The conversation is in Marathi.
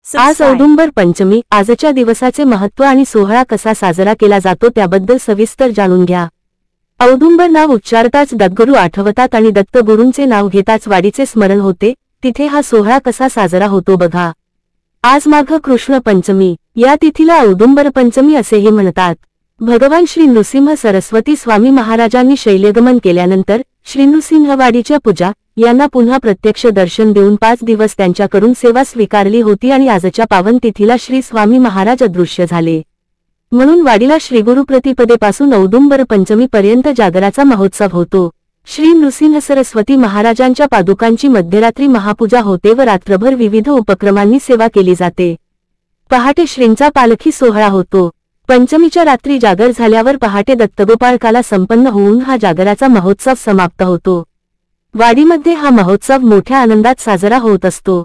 आज औदुंबर पंचमी. आजच्या दिवसाचे महत्त्व आणि सोहळा कसा साजरा केला जातो त्याबद्दल सविस्तर जाणून घ्या. औदुंबर नाव उच्चारताच दत्तगुरू आठवतात आणि दत्तगुरूंचे नाव घेताच वाडीचे स्मरण होते. तिथे हा सोहळा कसा साजरा होतो बघा. आज माघ कृष्ण पंचमी. या तिथीला औदुंबर पंचमी असेही म्हणतात. भगवान श्री नृसिंह सरस्वती स्वामी महाराजांनी शैल्यगमन केल्यानंतर श्री नृसिंहवाडीच्या पूजा यांना पुन्हा प्रत्यक्ष दर्शन देऊन 5 दिवस त्यांच्याकडून सेवा स्वीकारली होती आणि आजच्या पावन तिथीला श्री स्वामी महाराज अदृश्य झाले. म्हणून वाडीला श्रीगुरु प्रतिपदेपासून औदुंबर पंचमी पर्यंत जागराचा महोत्सव होतो. श्री नृसिंह सरस्वती महाराजांच्या पादुकांची मध्यरात्री महापूजा होते व रात्रभर विविध उपक्रमांनी सेवा केली जाते. पहाटे श्रींचा पालखी सोहळा होतो. पंचमीच्या रात्री जागर झाल्यावर पहाटे दत्तगोपाळकाला संपन्न होऊन हा जागराचा महोत्सव समाप्त होतो. वाडीमध्ये हा महोत्सव मोठ्या आनंदात साजरा होत असतो.